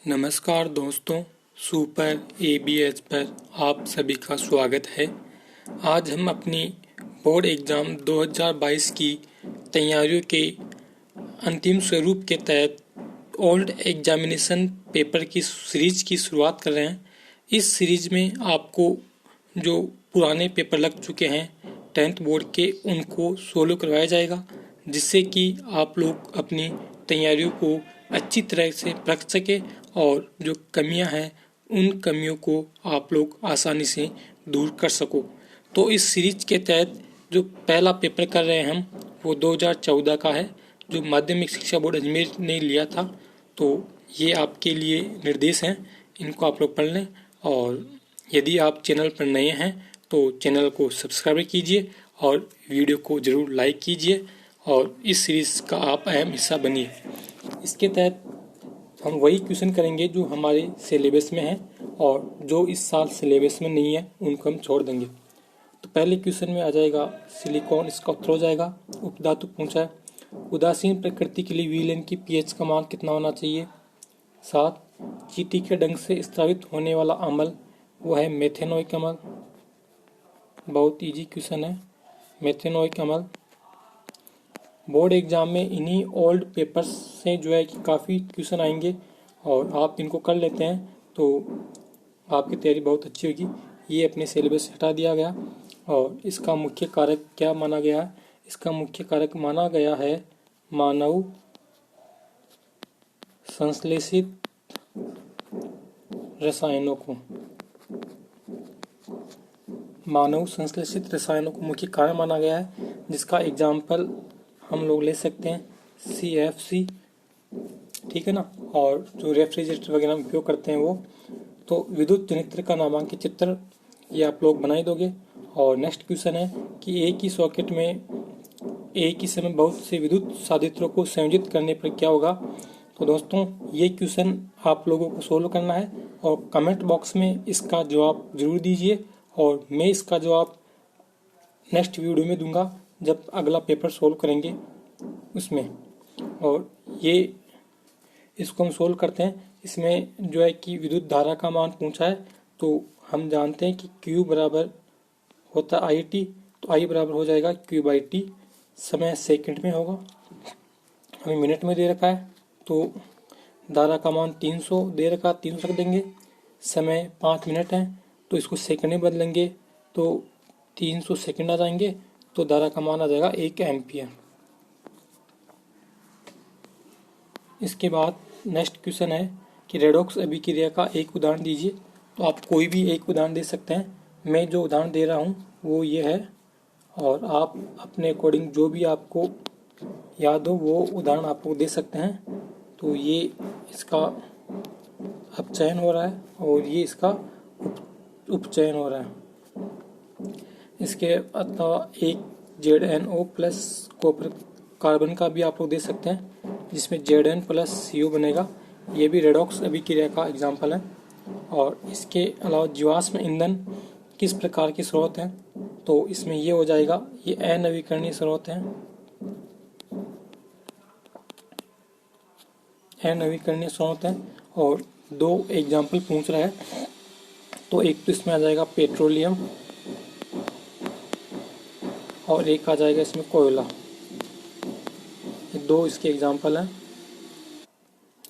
नमस्कार दोस्तों, super ABS पर आप सभी का स्वागत है। आज हम अपनी बोर्ड एग्ज़ाम 2022 की तैयारियों के अंतिम स्वरूप के तहत ओल्ड एग्जामिनेशन पेपर की सीरीज की शुरुआत कर रहे हैं। इस सीरीज में आपको जो पुराने पेपर लग चुके हैं 10th बोर्ड के, उनको सोल्व करवाया जाएगा, जिससे कि आप लोग अपनी तैयारियों को अच्छी तरह से रख सके और जो कमियां हैं उन कमियों को आप लोग आसानी से दूर कर सको। तो इस सीरीज के तहत जो पहला पेपर कर रहे हैं हम, वो 2014 का है, जो माध्यमिक शिक्षा बोर्ड अजमेर ने लिया था। तो ये आपके लिए निर्देश हैं, इनको आप लोग पढ़ लें। और यदि आप चैनल पर नए हैं तो चैनल को सब्सक्राइब कीजिए और वीडियो को ज़रूर लाइक कीजिए और इस सीरीज़ का आप अहम हिस्सा बनिए। इसके तहत हम वही क्वेश्चन करेंगे जो हमारे सिलेबस में है, और जो इस साल सिलेबस में नहीं है उनको हम छोड़ देंगे। तो पहले क्वेश्चन में आ जाएगा सिलिकॉन, इसका उत्तर हो जाएगा उपधातु पूछा है। उदासीन प्रकृति के लिए विलेन की पीएच का मान कितना होना चाहिए? 7। चींटी के डंक से स्रावित होने वाला अम्ल वो है मेथेनोइक अम्ल। बहुत इजी क्वेश्चन है, मेथेनोइक अम्ल। बोर्ड एग्जाम में इन्हीं ओल्ड पेपर्स से जो है कि काफ़ी क्वेश्चन आएंगे और आप इनको कर लेते हैं तो आपकी तैयारी बहुत अच्छी होगी। ये अपने सिलेबस से हटा दिया गया। और इसका मुख्य कारक क्या माना गया है? इसका मुख्य कारक माना गया है मानव संश्लेषित रसायनों को। मानव संश्लेषित रसायनों को मुख्य कारण माना गया है, जिसका एग्जाम्पल हम लोग ले सकते हैं CFC, ठीक है ना। और जो रेफ्रिजरेटर वगैरह में उपयोग करते हैं वो। तो विद्युत जनित्र का नामांकित चित्र ये आप लोग बना ही दोगे। और नेक्स्ट क्वेश्चन है कि एक ही सॉकेट में एक ही समय बहुत से विद्युत साधित्रों को संयोजित करने पर क्या होगा? तो दोस्तों ये क्वेश्चन आप लोगों को सोल्व करना है और कमेंट बॉक्स में इसका जवाब जरूर दीजिए। और मैं इसका जवाब नेक्स्ट वीडियो में दूंगा जब अगला पेपर सोल्व करेंगे उसमें। और ये इसको हम सोल्व करते हैं। इसमें जो है कि विद्युत धारा का मान पूछा है, तो हम जानते हैं कि Q बराबर होता है IT, तो I बराबर हो जाएगा Q/T। समय सेकंड में होगा, हमें मिनट में दे रखा है। तो धारा का मान 300 दे रखा, 300 रख देंगे। समय 5 मिनट है, तो इसको सेकंड में बदलेंगे तो 300 सेकंड आ जाएंगे। तो धारा का मान आ जाएगा 1 एम्पियर। इसके बाद नेक्स्ट क्वेश्चन है कि रेडॉक्स अभिक्रिया का एक उदाहरण दीजिए। तो आप कोई भी एक उदाहरण दे सकते हैं। मैं जो उदाहरण दे रहा हूँ वो ये है, और आप अपने अकॉर्डिंग जो भी आपको याद हो वो उदाहरण आप लोग दे सकते हैं। तो ये इसका अपचयन हो रहा है और ये इसका उपचयन हो रहा है। इसके अलावा एक ZnO+ कॉपर कार्बन का भी आप लोग दे सकते हैं, जिसमें Zn+CO बनेगा। ये भी रेडॉक्स अभिक्रिया का एग्जाम्पल है। और इसके अलावा जीवाश्म ईंधन किस प्रकार के स्रोत हैं? तो इसमें ये हो जाएगा, ये अनवीकरणीय स्रोत हैं। अनवीकरणीय स्रोत हैं और 2 एग्जाम्पल पूछ रहा है। तो एक तो इसमें आ जाएगा पेट्रोलियम और एक आ जाएगा इसमें कोयला। ये 2 इसके एग्जाम्पल हैं।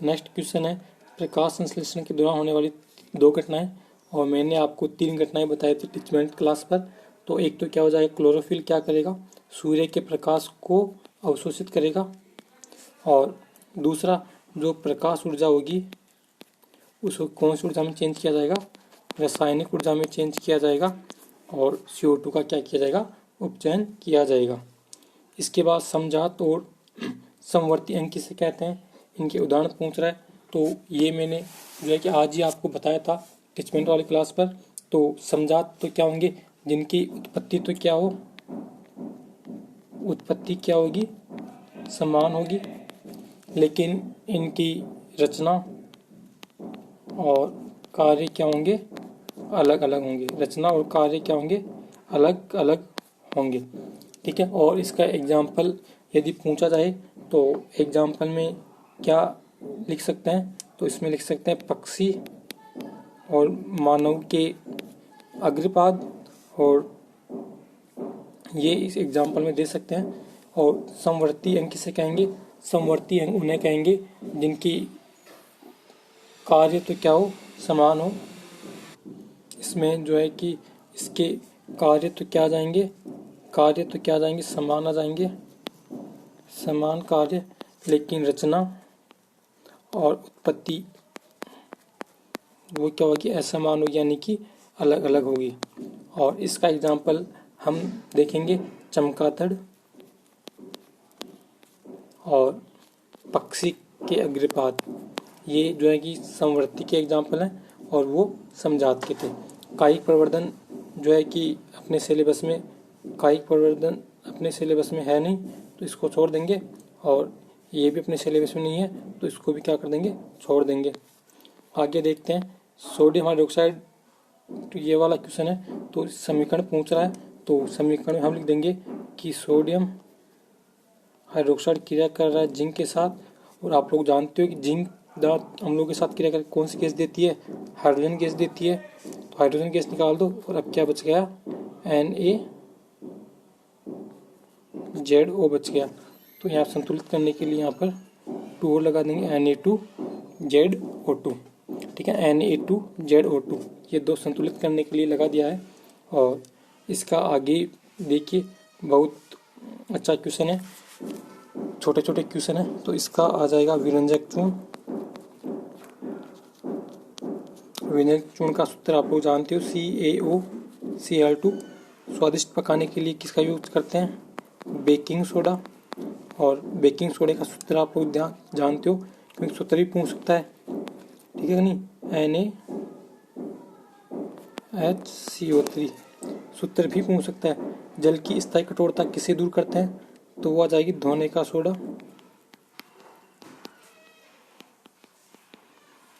नेक्स्ट क्वेश्चन है प्रकाश संश्लेषण के दौरान होने वाली 2 घटनाएं, और मैंने आपको 3 घटनाएं बताई थी टीचमेंट क्लास पर। तो एक तो क्या हो जाएगा, क्लोरोफिल क्या करेगा, सूर्य के प्रकाश को अवशोषित करेगा। और दूसरा जो प्रकाश ऊर्जा होगी उसको कौन सी ऊर्जा में चेंज किया जाएगा, रासायनिक ऊर्जा में चेंज किया जाएगा। और CO2 का क्या किया जाएगा, उपचयन किया जाएगा। इसके बाद समजात और समवर्ती अंक किसे कहते हैं, इनके उदाहरण पूछ रहा है। तो ये मैंने जो है कि आज ही आपको बताया था टीचमेंट वाली क्लास पर। तो समजात तो क्या होंगे, जिनकी उत्पत्ति तो क्या हो, उत्पत्ति क्या होगी, समान होगी, लेकिन इनकी रचना और कार्य क्या होंगे, अलग अलग होंगे। रचना और कार्य क्या होंगे, अलग अलग होंगे, ठीक है। और इसका एग्जाम्पल यदि पूछा जाए तो एग्जाम्पल में क्या लिख सकते हैं, तो इसमें लिख सकते हैं पक्षी और मानव के अग्रपाद, और ये इस एग्जाम्पल में दे सकते हैं। और समवर्ती अंग किसे कहेंगे? समवर्ती अंग उन्हें कहेंगे जिनकी कार्य तो क्या हो, समान हो। इसमें जो है कि इसके कार्य तो क्या जाएंगे, कार्य तो क्या जाएंगे, समान आ जाएंगे, समान कार्य, लेकिन रचना और उत्पत्ति वो क्या होगी, असमान होगी, यानी कि अलग अलग होगी। और इसका एग्जाम्पल हम देखेंगे चमगादड़ और पक्षी के अग्रपाद। ये जो है कि समवर्ती के एग्जाम्पल हैं और वो समजात के थे। कायिक प्रवर्धन जो है कि अपने सिलेबस में, कायिक प्रवर्धन अपने सिलेबस में है नहीं, तो इसको छोड़ देंगे। और ये भी अपने सिलेबस में नहीं है, तो इसको भी क्या कर देंगे, छोड़ देंगे। आगे देखते हैं सोडियम हाइड्रोक्साइड। तो ये वाला क्वेश्चन है, तो समीकरण पूछ रहा है, तो समीकरण में हम लिख देंगे कि सोडियम हाइड्रोक्साइड क्रिया कर रहा है जिंक के साथ। और आप लोग जानते हो कि जिंक अम्लों के साथ क्रिया कर कौन सी गैस देती है, हाइड्रोजन गैस देती है। तो हाइड्रोजन गैस निकाल दो, और अब क्या बच गया, NaZO बच गया। तो यहाँ संतुलित करने के लिए यहाँ पर 2 और लगा देंगे, Na2ZO2। ठीक है, Na2ZO2 ये 2 संतुलित करने के लिए लगा दिया है। और इसका आगे देखिए, बहुत अच्छा क्वेश्चन है, छोटे छोटे क्वेश्चन है। तो इसका आ जाएगा विरंजक चूर्ण। विरंजक चूर्ण का सूत्र आप लोग जानते हो, CaOCl2। स्वादिष्ट पकाने के लिए किसका यूज करते हैं, बेकिंग सोडा। और बेकिंग सोडे का सूत्र आप लोग जानते हो, क्योंकि सूत्र भी पूछ सकता है, ठीक है नहीं, NaHCO3 सूत्र भी पूछ सकता है। जल की स्थायी कठोरता किसे दूर करते हैं, तो वो आ जाएगी धोने का सोडा।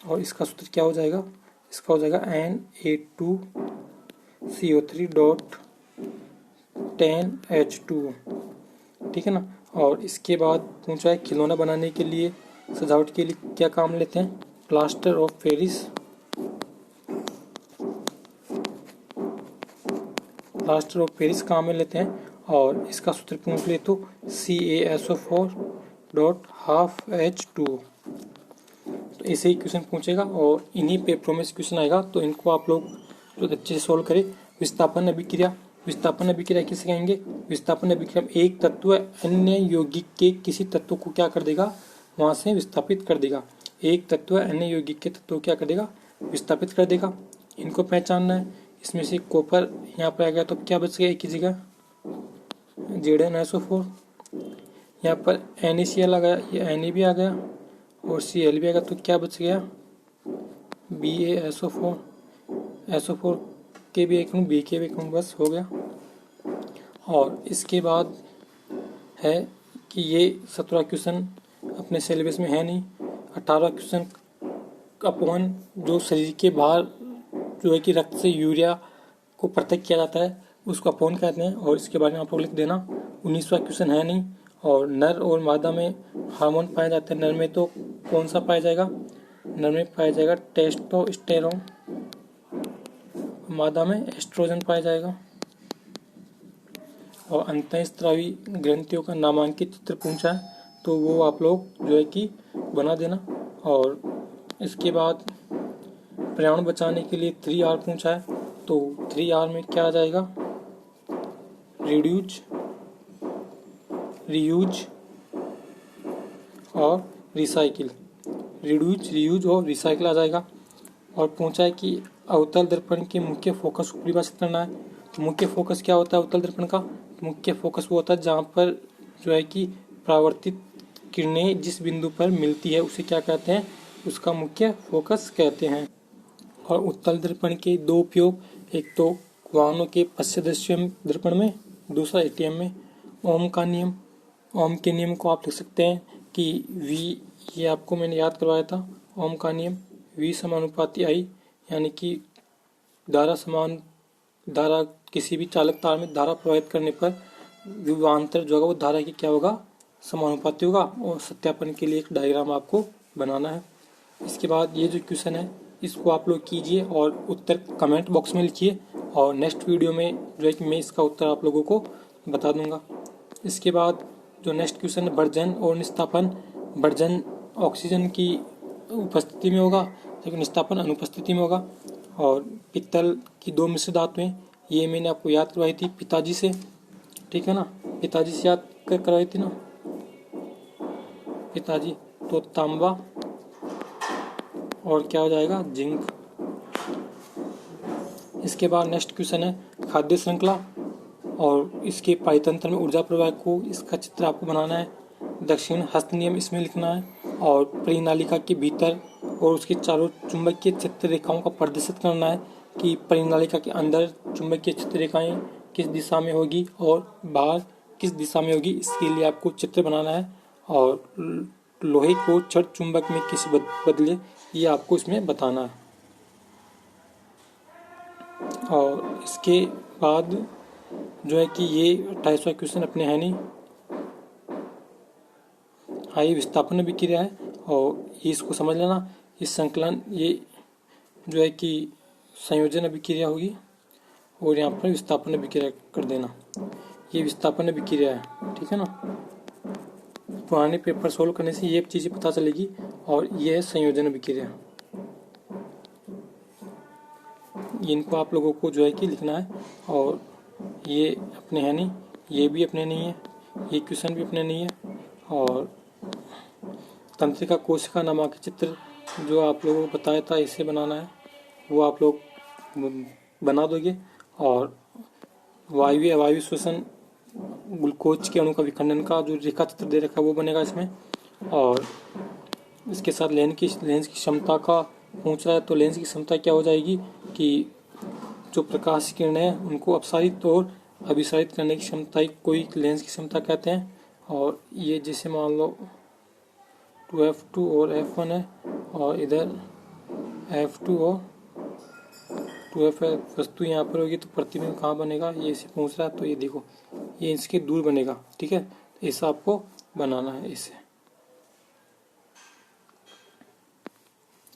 और इसका सूत्र क्या हो जाएगा, इसका हो जाएगा Na2CO3.10H2O। ठीक है ना। और इसके बाद पूछा है खिलौना बनाने के लिए, सजावट के लिए क्या काम लेते हैं, plaster of Paris. Plaster of Paris काम में लेते हैं। और इसका सूत्र पूछ ले तो CaSO4.12H2O। तो ऐसे ही क्वेश्चन पूछेगा और इन्हीं पेपरों में क्वेश्चन आएगा, तो इनको आप लोग जो अच्छे से सोल्व करें। विस्थापन अभिक्रिया, विस्थापन अभिक्रिया किसे कहेंगे, विस्थापन अभिक्रिया एक तत्व अन्य यौगिक के किसी तत्व को क्या कर देगा, वहां से विस्थापित कर देगा। एक तत्व अन्य यौगिक के तत्व को क्या कर देगा, विस्थापित कर देगा। इनको पहचानना है। इसमें से कॉपर यहाँ पर आ गया, तो क्या बच गया एक ही जगह, ZnSO4। यहाँ पर NaCl आ गया, ये Na भी आ गया और Cl भी आ गया, तो क्या बच गया, BaSO4। SO4 के भी एक हूँ, B के भी एक हूँ, बस हो गया। और इसके बाद है कि ये 17 क्वेश्चन अपने सिलेबस में है नहीं। 18 क्वेश्चन अपवन जो शरीर के बाहर जो है कि रक्त से यूरिया को पृथक किया जाता है, उसको अपवन कहते हैं, और इसके बारे में आप लोग लिख देना। 19वां क्वेश्चन है नहीं। और नर और मादा में हार्मोन पाए जाते हैं। नर में तो कौन सा पाया जाएगा, नर में पाया जाएगा टेस्टोस्टेरोन, मादा में एस्ट्रोजन पाया जाएगा। और अंतःस्रावी ग्रंथियों का नामांकित चित्र पूछा है, तो वो आप लोग जो है कि बना देना। और इसके बाद पर्यावरण बचाने के लिए 3R पूछा है, तो 3R में क्या आ जाएगा, रिड्यूज, रीयूज और रिसाइकिल। रिड्यूज, रीयूज और रिसाइकिल आ जाएगा। और पूछा है कि अवतल दर्पण के मुख्य फोकस को परिभाषित करना है। तो मुख्य फोकस क्या होता है अवतल दर्पण का, मुख्य फोकस वो होता है जहाँ पर जो है कि परावर्तित किरणें जिस बिंदु पर मिलती है उसे क्या कहते हैं, उसका मुख्य फोकस कहते हैं। और उत्तल दर्पण के 2 उपयोग, एक तो वाहनों के पश्चदृश्य दर्पण में, दूसरा ATM में। ओम का नियम, ओम के नियम को आप लिख सकते हैं कि V, ये आपको मैंने याद करवाया था। ओम का नियम V समानुपाती I, यानी कि धारा किसी भी चालक तार में धारा प्रवाहित करने पर विभवांतर जो होगा वो धारा की क्या होगा, समानुपाती होगा। और सत्यापन के लिए एक डायग्राम आपको बनाना है। इसके बाद ये जो क्वेश्चन है इसको आप लोग कीजिए और उत्तर कमेंट बॉक्स में लिखिए और नेक्स्ट वीडियो में जो है कि मैं इसका उत्तर आप लोगों को बता दूंगा। इसके बाद जो नेक्स्ट क्वेश्चन है वर्जन और निस्तापन। वर्जन ऑक्सीजन की उपस्थिति में होगा लेकिन निस्तापन अनुपस्थिति में होगा। और पित्तल की 2 मिश्र धातुएं, ये मैंने आपको याद करवाई थी पिताजी से, ठीक है ना, पिताजी से याद करवाई थी ना पिताजी। तो तांबा और क्या हो जाएगा, जिंक। इसके बाद नेक्स्ट क्वेश्चन है खाद्य श्रृंखला और इसके पायतंत्र में ऊर्जा प्रवाह को, इसका चित्र आपको बनाना है। दक्षिण हस्त नियम इसमें लिखना है और परिनालिका के भीतर और उसके चारों चुंबकीय क्षेत्र रेखाओं का प्रदर्शित करना है कि परिनालिका के अंदर चुंबकीय क्षेत्र रेखाएं किस दिशा में होगी और बाहर किस दिशा में होगी, इसके लिए आपको चित्र बनाना है। और लोहे को छड़ चुंबक में किस बदले, ये आपको इसमें बताना है। और इसके बाद जो है कि ये 28वां क्वेश्चन अपने है नहीं। हाँ, ये विस्थापन अभिक्रिया है और ये इसको समझ लेना। इस संकलन ये जो है कि संयोजन अभिक्रिया होगी और यहाँ पर विस्थापन अभिक्रिया कर देना। ये विस्थापन अभिक्रिया है, ठीक है ना। पुराने पेपर सोल्व करने से ये चीज़ें पता चलेगी। और ये है संयोजन अभिक्रिया। इनको आप लोगों को जो है कि लिखना है। और ये अपने है नहीं, ये भी अपने नहीं है, ये क्वेश्चन भी अपने नहीं है। और तंत्रिका कोशिका नामक चित्र जो आप लोगों को बताया था इसे बनाना है, वो आप लोग बना दोगे। और वायु श्वसन ग्लूकोज के अणु का विखंडन का जो रेखा चित्र दे रखा है वो बनेगा इसमें। और इसके साथ लेंस की क्षमता का पूछ रहा है, तो लेंस की क्षमता क्या हो जाएगी कि जो प्रकाश किरण है उनको अपसारित और अभिसारित करने की क्षमता ही कोई लेंस की क्षमता कहते हैं। और ये जैसे मान लो 2F2 और F1 है और इधर F2 और 2F वस्तु यहाँ पर होगी तो प्रतिबिंब कहाँ बनेगा, ये इसे पूछ रहा है। तो ये देखो, ये इसके दूर बनेगा, ठीक है। ऐसा आपको बनाना है। इसे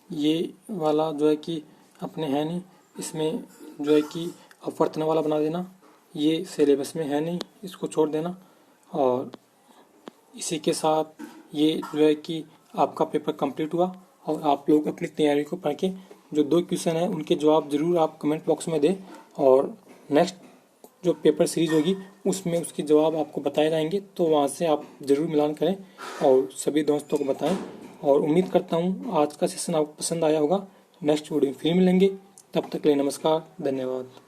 ये वाला जो है कि अपने है नहीं, इसमें जो है कि अपवर्तन वाला बना देना। ये सिलेबस में है नहीं, इसको छोड़ देना। और इसी के साथ ये जो है कि आपका पेपर कंप्लीट हुआ। और आप लोग अपनी तैयारी को पढ़ के जो 2 क्वेश्चन हैं उनके जवाब ज़रूर आप कमेंट बॉक्स में दें। और नेक्स्ट जो पेपर सीरीज होगी उसमें उसके जवाब आपको बताए जाएंगे, तो वहाँ से आप ज़रूर मिलान करें और सभी दोस्तों को बताएं। और उम्मीद करता हूँ आज का सेशन आपको पसंद आया होगा। नेक्स्ट वीडियो में फिर मिलेंगे, तब तक के लिए नमस्कार, धन्यवाद।